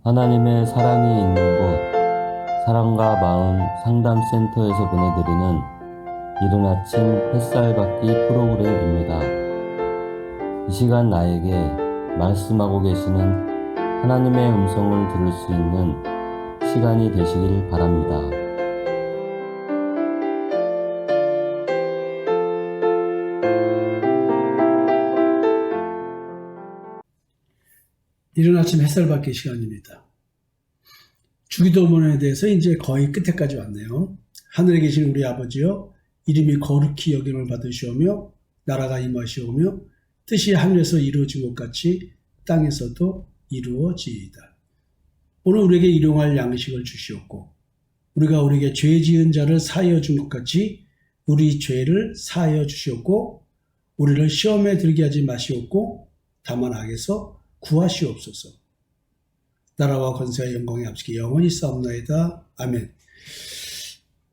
하나님의 사랑이 있는 곳, 사랑과 마음 상담센터에서 보내드리는 이른 아침 햇살 받기 프로그램입니다. 이 시간 나에게 말씀하고 계시는 하나님의 음성을 들을 수 있는 시간이 되시길 바랍니다. 이른 아침 햇살 받기 시간입니다. 주기도문에 대해서 이제 거의 끝에까지 왔네요. 하늘에 계신 우리 아버지여, 이름이 거룩히 여김을 받으시오며 나라가 임하시오며 뜻이 하늘에서 이루어진 것 같이 땅에서도 이루어지이다. 오늘 우리에게 일용할 양식을 주시옵고 우리가 우리에게 죄 지은 자를 사하여 준 것 같이 우리 죄를 사하여 주시옵고 우리를 시험에 들게 하지 마시옵고 다만 악에서 구하시옵소서. 나라와 권세와 영광이 앞서게 영원히 싸움나이다. 아멘.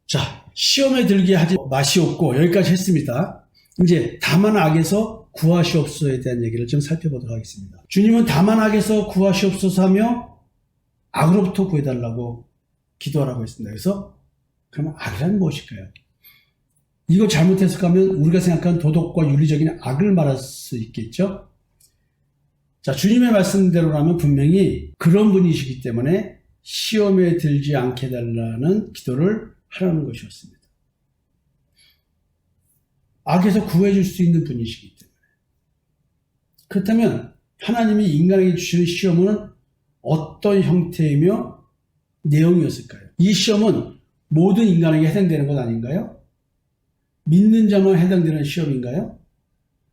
자, 시험에 들게 하지 마시옵고 여기까지 했습니다. 이제 다만 악에서 구하시옵소서에 대한 얘기를 좀 살펴보도록 하겠습니다. 주님은 다만 악에서 구하시옵소서 하며 악으로부터 구해달라고 기도하라고 했습니다. 그래서 그러면 악이란 무엇일까요? 이거 잘못 해석하면 우리가 생각하는 도덕과 윤리적인 악을 말할 수 있겠죠? 자, 주님의 말씀대로라면 분명히 그런 분이시기 때문에 시험에 들지 않게 해달라는 기도를 하라는 것이었습니다. 악에서 구해줄 수 있는 분이시기 때문에. 그렇다면 하나님이 인간에게 주시는 시험은 어떤 형태이며 내용이었을까요? 이 시험은 모든 인간에게 해당되는 것 아닌가요? 믿는 자만 해당되는 시험인가요?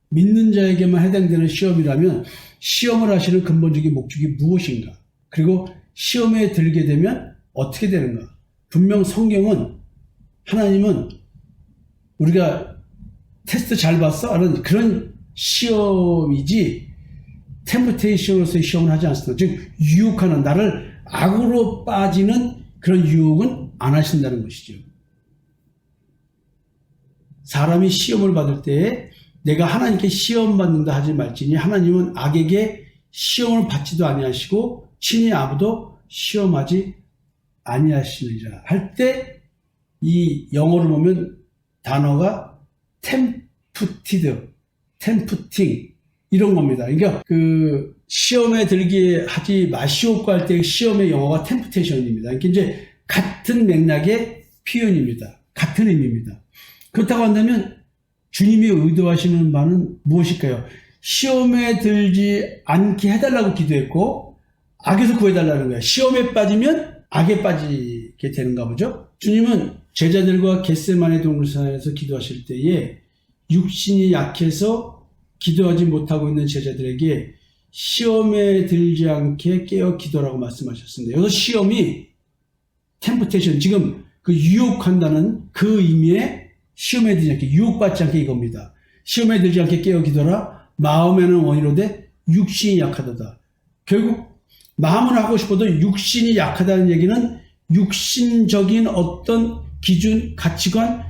믿는 자에게만 해당되는 시험이라면 시험을 하시는 근본적인 목적이 무엇인가? 그리고 시험에 들게 되면 어떻게 되는가? 분명 성경은 하나님은 우리가 테스트 잘 봤어? 하는 그런 시험이지 템프테이션으로서의 시험을 하지 않습니다. 즉 유혹하는 나를 악으로 빠지는 그런 유혹은 안 하신다는 것이죠. 사람이 시험을 받을 때에 내가 하나님께 시험 받는다 하지 말지니 하나님은 악에게 시험을 받지도 아니하시고 친히 아무도 시험하지 아니하시느니라 할 때 이 영어로 보면 단어가 tempted, tempting 이런 겁니다. 그러니까 그 시험에 들게 하지 마시옵고 할 때 시험의 영어가 temptation입니다. 그러니까 이제 같은 맥락의 표현입니다. 같은 의미입니다. 그렇다고 한다면 주님이 의도하시는 바는 무엇일까요? 시험에 들지 않게 해달라고 기도했고 악에서 구해달라는 거예요. 시험에 빠지면 악에 빠지게 되는가 보죠. 주님은 제자들과 겟세마네 동산에서 기도하실 때에 육신이 약해서 기도하지 못하고 있는 제자들에게 시험에 들지 않게 깨어 기도라고 말씀하셨습니다. 여기서 시험이 템프테이션, 지금 그 유혹한다는 그 의미의 시험에 들지 않게, 유혹받지 않게 이겁니다. 시험에 들지 않게 깨어 기도라. 마음에는 원이로되 육신이 약하도다. 결국 마음은 하고 싶어도 육신이 약하다는 얘기는 육신적인 어떤 기준, 가치관,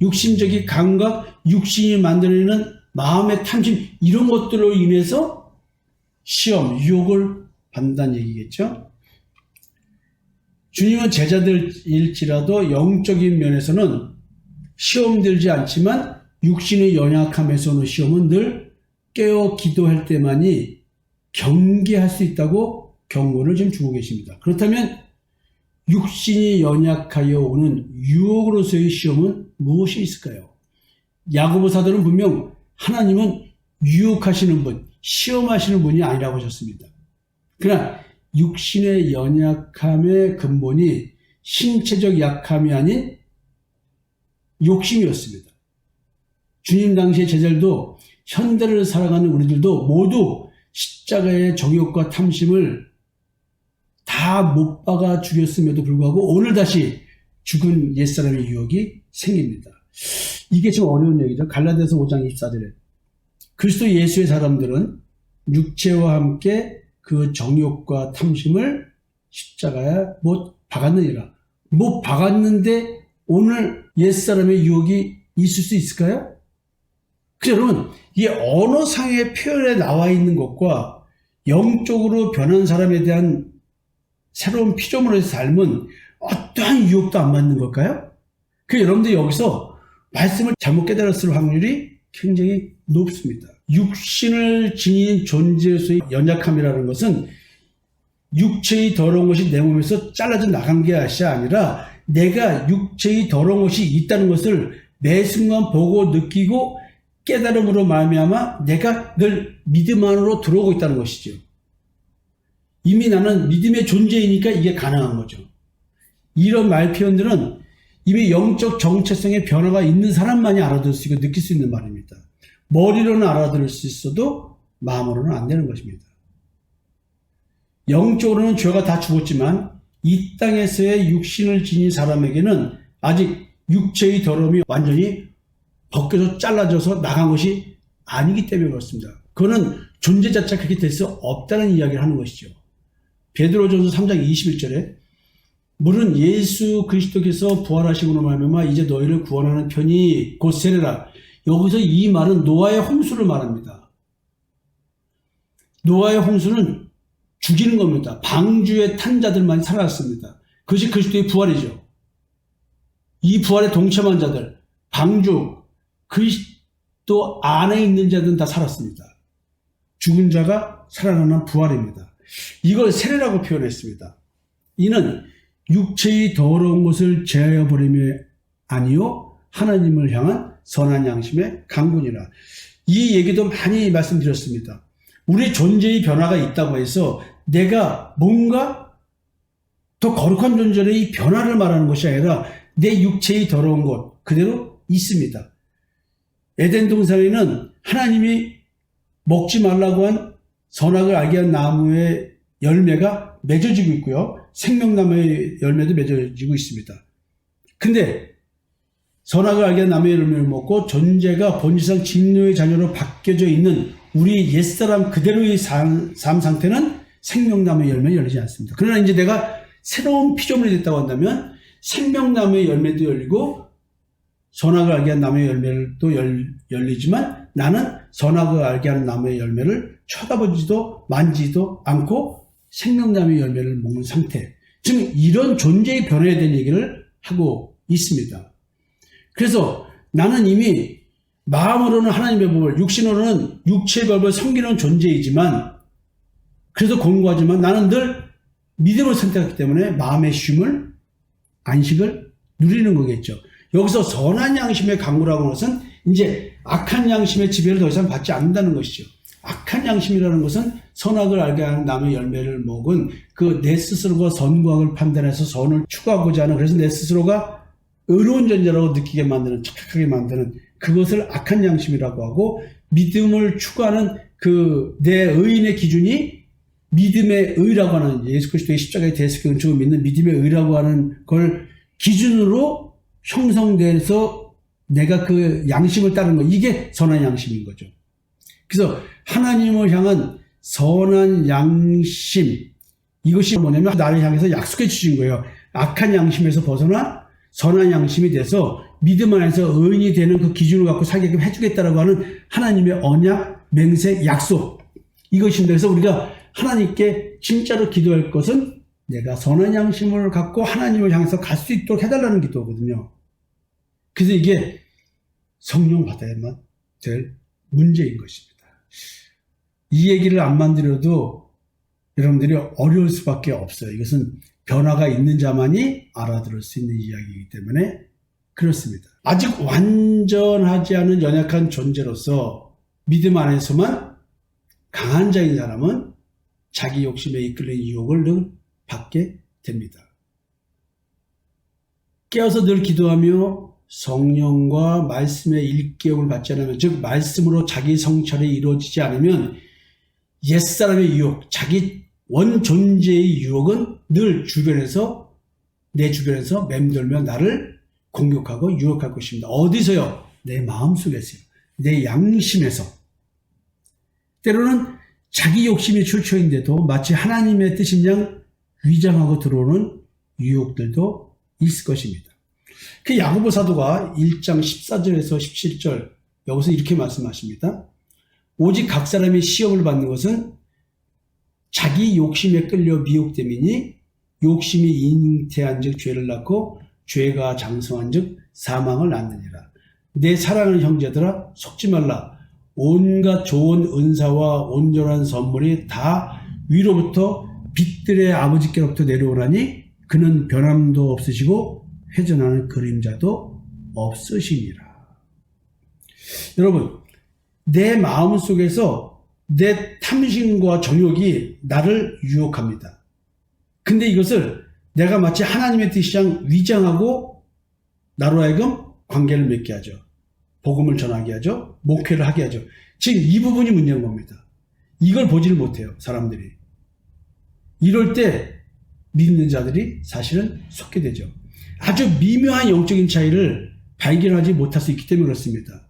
육신적인 감각, 육신이 만들어내는 마음의 탐심 이런 것들로 인해서 시험, 유혹을 받는다는 얘기겠죠. 주님은 제자들일지라도 영적인 면에서는 시험 들지 않지만 육신의 연약함에서 오는 시험은 늘 깨어 기도할 때만이 경계할 수 있다고 경고를 지금 주고 계십니다. 그렇다면 육신이 연약하여 오는 유혹으로서의 시험은 무엇이 있을까요? 야고보 사도는 분명 하나님은 유혹하시는 분, 시험하시는 분이 아니라고 하셨습니다. 그러나 육신의 연약함의 근본이 신체적 약함이 아닌 욕심이었습니다. 주님 당시의 제자들도 현대를 살아가는 우리들도 모두 십자가의 정욕과 탐심을 다 못 박아 죽였음에도 불구하고 오늘 다시 죽은 옛사람의 유혹이 생깁니다. 이게 좀 어려운 얘기죠. 갈라디아서 5장 24절에 그리스도 예수의 사람들은 육체와 함께 그 정욕과 탐심을 십자가에 못 박았느니라. 못 박았는데 오늘 옛사람의 유혹이 있을 수 있을까요? 여러분, 이게 언어상의 표현에 나와 있는 것과 영적으로 변한 사람에 대한 새로운 피조물의 삶은 어떠한 유혹도 안 받는 걸까요? 여러분들 여기서 말씀을 잘못 깨달았을 확률이 굉장히 높습니다. 육신을 지닌 존재에서의 연약함이라는 것은 육체의 더러운 것이 내 몸에서 잘라져 나간 게 아니라 내가 육체의 더러운 것이 있다는 것을 매 순간 보고 느끼고 깨달음으로 말미암아 내가 늘 믿음 안으로 들어오고 있다는 것이죠. 이미 나는 믿음의 존재이니까 이게 가능한 거죠. 이런 말 표현들은 이미 영적 정체성의 변화가 있는 사람만이 알아들을 수 있고 느낄 수 있는 말입니다. 머리로는 알아들을 수 있어도 마음으로는 안 되는 것입니다. 영적으로는 죄가 다 죽었지만 이 땅에서의 육신을 지닌 사람에게는 아직 육체의 더러움이 완전히 벗겨서 잘라져서 나간 것이 아니기 때문에 그렇습니다. 그거는 존재 자체가 그렇게 될 수 없다는 이야기를 하는 것이죠. 베드로전서 3장 21절에 물은 예수 그리스도께서 부활하시고로 말미암아 이제 너희를 구원하는 편이 곧 세례라. 여기서 이 말은 노아의 홍수를 말합니다. 노아의 홍수는 죽이는 겁니다. 방주에 탄 자들만 살아났습니다. 그것이 그리스도의 부활이죠. 이 부활에 동참한 자들, 방주, 그리스도 안에 있는 자들은 다 살았습니다. 죽은 자가 살아나는 부활입니다. 이걸 세례라고 표현했습니다. 이는 육체의 더러운 것을 제하여 버림이 아니요 하나님을 향한 선한 양심의 강군이라. 이 얘기도 많이 말씀드렸습니다. 우리 존재의 변화가 있다고 해서 내가 뭔가 더 거룩한 존재의 변화를 말하는 것이 아니라 내 육체의 더러운 것 그대로 있습니다. 에덴 동산에는 하나님이 먹지 말라고 한 선악을 알게 한 나무의 열매가 맺어지고 있고요. 생명나무의 열매도 맺어지고 있습니다. 근데 선악을 알게 한 나무의 열매를 먹고 존재가 본질상 진노의 자녀로 바뀌어져 있는 우리 옛사람 그대로의 삶 상태는 생명나무의 열매는 열리지 않습니다. 그러나 이제 내가 새로운 피조물이 됐다고 한다면 생명나무의 열매도 열리고 선악을 알게 한 나무의 열매도 열리지만 나는 선악을 알게 하는 나무의 열매를 쳐다보지도 만지도 않고 생명나무의 열매를 먹는 상태. 지금 이런 존재의 변화에 대한 얘기를 하고 있습니다. 그래서 나는 이미 마음으로는 하나님의 법을, 육신으로는 육체의 법을 섬기는 존재이지만 그래서 공부하지만 나는 늘 믿음을 선택했기 때문에 마음의 쉼을, 안식을 누리는 거겠죠. 여기서 선한 양심의 강구라고 하는 것은 이제 악한 양심의 지배를 더 이상 받지 않는다는 것이죠. 악한 양심이라는 것은 선악을 알게 하는 나무의 열매를 먹은 그 내 스스로가 선과 악을 판단해서 선을 추구하고자 하는, 그래서 내 스스로가 의로운 존재라고 느끼게 만드는, 착각하게 만드는 그것을 악한 양심이라고 하고, 믿음을 추구하는 그 내 의인의 기준이 믿음의 의라고 하는, 예수 그리스도의 십자가에 대해서 근처로 믿는 믿음의 의라고 하는 걸 기준으로 형성돼서 내가 그 양심을 따르는 거, 이게 선한 양심인 거죠. 그래서 하나님을 향한 선한 양심, 이것이 뭐냐면 나를 향해서 약속해 주신 거예요. 악한 양심에서 벗어나 선한 양심이 돼서 믿음 안에서 의인이 되는 그 기준을 갖고 살게끔 해주겠다라고 하는 하나님의 언약, 맹세, 약속, 이것입니다. 그래서 우리가 하나님께 진짜로 기도할 것은 내가 선한 양심을 갖고 하나님을 향해서 갈 수 있도록 해달라는 기도거든요. 그래서 이게 성령 받아야만 될 문제인 것입니다. 이 얘기를 안 만들어도 여러분들이 어려울 수밖에 없어요. 이것은 변화가 있는 자만이 알아들을 수 있는 이야기이기 때문에 그렇습니다. 아직 완전하지 않은 연약한 존재로서 믿음 안에서만 강한 자인 사람은 자기 욕심에 이끌린 유혹을 늘 받게 됩니다. 깨어서 늘 기도하며 성령과 말씀의 일깨움을 받지 않으면, 즉 말씀으로 자기 성찰이 이루어지지 않으면 옛사람의 유혹, 자기 원존재의 유혹은 늘 주변에서, 내 주변에서 맴돌며 나를 공격하고 유혹할 것입니다. 어디서요? 내 마음속에서요. 내 양심에서. 때로는 자기 욕심이 출처인데도 마치 하나님의 뜻인 양 위장하고 들어오는 유혹들도 있을 것입니다. 그 야고보 사도가 1장 14절에서 17절 여기서 이렇게 말씀하십니다. 오직 각 사람이 시험을 받는 것은 자기 욕심에 끌려 미혹됨이니 욕심이 잉태한 즉 죄를 낳고 죄가 장성한 즉 사망을 낳느니라. 내 사랑하는 형제들아 속지 말라. 온갖 좋은 은사와 온전한 선물이 다 위로부터 빛들의 아버지께로부터 내려오라니 그는 변함도 없으시고 회전하는 그림자도 없으시니라. 여러분, 내 마음 속에서 내 탐심과 정욕이 나를 유혹합니다. 근데 이것을 내가 마치 하나님의 뜻이랑 위장하고 나로 하여금 관계를 맺게 하죠. 복음을 전하게 하죠. 목회를 하게 하죠. 지금 이 부분이 문제인 겁니다. 이걸 보지를 못해요, 사람들이. 이럴 때 믿는 자들이 사실은 속게 되죠. 아주 미묘한 영적인 차이를 발견하지 못할 수 있기 때문에 그렇습니다.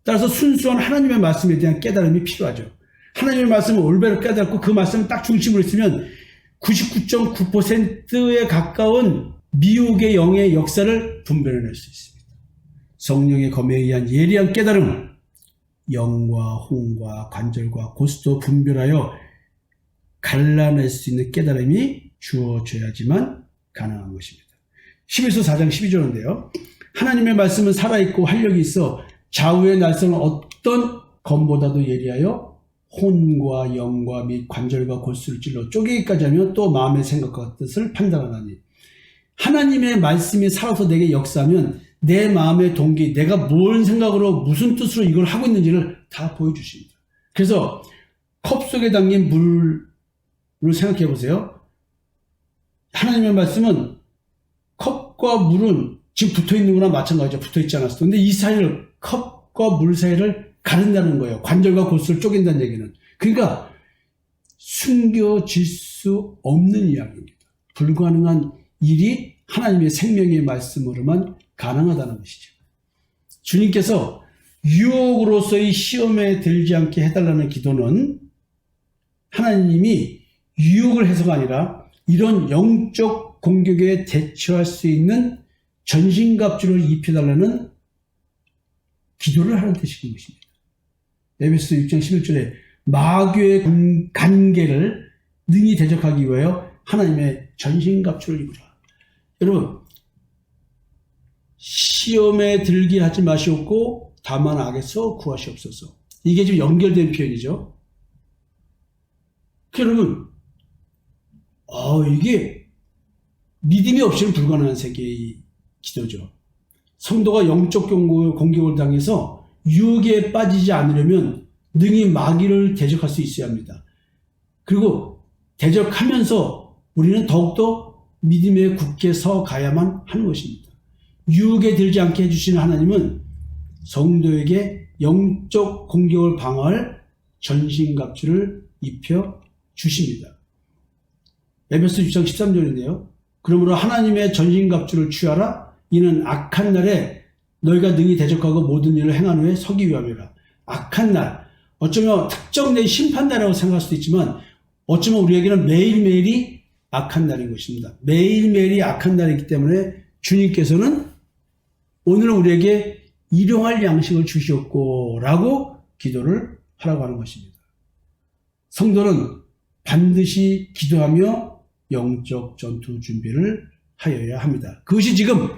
따라서 순수한 하나님의 말씀에 대한 깨달음이 필요하죠. 하나님의 말씀을 올바로 깨닫고 그 말씀을 딱 중심으로 있으면 99.9%에 가까운 미혹의 영의 역사를 분별해낼 수 있습니다. 성령의 검에 의한 예리한 깨달음, 영과 홍과 관절과 고스도 분별하여 갈라낼 수 있는 깨달음이 주어져야지만 가능한 것입니다. 11서 4장 12절인데요. 하나님의 말씀은 살아있고 활력이 있어 좌우의 날성은 어떤 검보다도 예리하여 혼과 영과 및 관절과 골수를 찔러 쪼개기까지 하며 또 마음의 생각과 뜻을 판단하나니 하나님의 말씀이 살아서 내게 역사하면 내 마음의 동기, 내가 뭔 생각으로 무슨 뜻으로 이걸 하고 있는지를 다 보여주십니다. 그래서 컵 속에 담긴 물을 생각해 보세요. 하나님의 말씀은 컵과 물은 지금 붙어 있는 거나 마찬가지죠. 붙어 있지 않았어. 근데 이 사이를, 컵과 물 사이를 가른다는 거예요. 관절과 골수를 쪼갠다는 얘기는. 그러니까 숨겨질 수 없는 이야기입니다. 불가능한 일이 하나님의 생명의 말씀으로만 가능하다는 것이죠. 주님께서 유혹으로서의 시험에 들지 않게 해달라는 기도는 하나님이 유혹을 해서가 아니라 이런 영적 공격에 대처할 수 있는 전신갑주를 입혀달라는 기도를 하는 뜻인 것입니다. 에베소 6장 11절에 마귀의 간계를 능히 대적하기 위하여 하나님의 전신갑주를 입으라. 여러분, 시험에 들게 하지 마시옵고 다만 악에서 구하시옵소서. 이게 지금 연결된 표현이죠. 여러분, 이게 믿음이 없이는 불가능한 세계의 기도죠. 성도가 영적 공격을 당해서 유혹에 빠지지 않으려면 능히 마귀를 대적할 수 있어야 합니다. 그리고 대적하면서 우리는 더욱더 믿음에 굳게 서 가야만 하는 것입니다. 유혹에 들지 않게 해주시는 하나님은 성도에게 영적 공격을 방어할 전신갑주를 입혀 주십니다. 에베소 6장 13절인데요. 그러므로 하나님의 전신갑주를 취하라. 이는 악한 날에 너희가 능히 대적하고 모든 일을 행한 후에 서기 위함이라. 악한 날, 어쩌면 특정된 심판날이라고 생각할 수도 있지만 어쩌면 우리에게는 매일매일이 악한 날인 것입니다. 매일매일이 악한 날이기 때문에 주님께서는 오늘은 우리에게 일용할 양식을 주시옵고 라고 기도를 하라고 하는 것입니다. 성도는 반드시 기도하며 영적 전투 준비를 하여야 합니다. 그것이 지금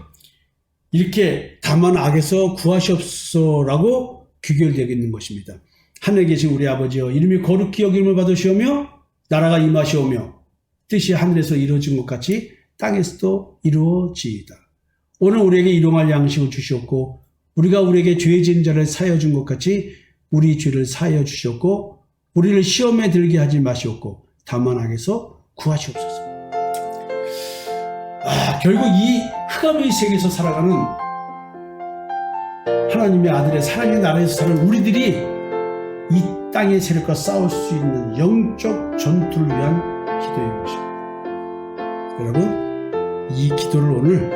이렇게 다만 악에서 구하시옵소서라고 귀결되어 있는 것입니다. 하늘에 계신 우리 아버지여, 이름이 거룩히 여김을 받으시오며 나라가 임하시오며 뜻이 하늘에서 이루어진 것 같이 땅에서도 이루어지이다. 오늘 우리에게 일용할 양식을 주시옵고 우리가 우리에게 죄 지은 자를 사하여 준 것 같이 우리 죄를 사하여 주시옵고 우리를 시험에 들게 하지 마시옵고 다만 악에서 구하시옵소서. 결국 이 흑암의 세계에서 살아가는 하나님의 아들의 사랑의 나라에서 사는 우리들이 이 땅의 세력과 싸울 수 있는 영적 전투를 위한 기도인 것입니다. 여러분, 이 기도를 오늘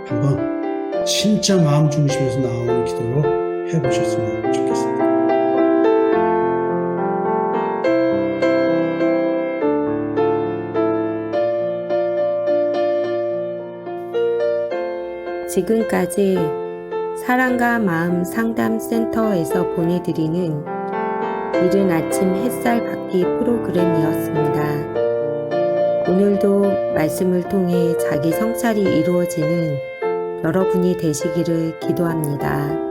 한번 진짜 마음 중심에서 나오는 기도로 해보셨으면 좋겠습니다. 지금까지 사랑과 마음 상담센터에서 보내드리는 이른 아침 햇살 받기 프로그램이었습니다. 오늘도 말씀을 통해 자기 성찰이 이루어지는 여러분이 되시기를 기도합니다.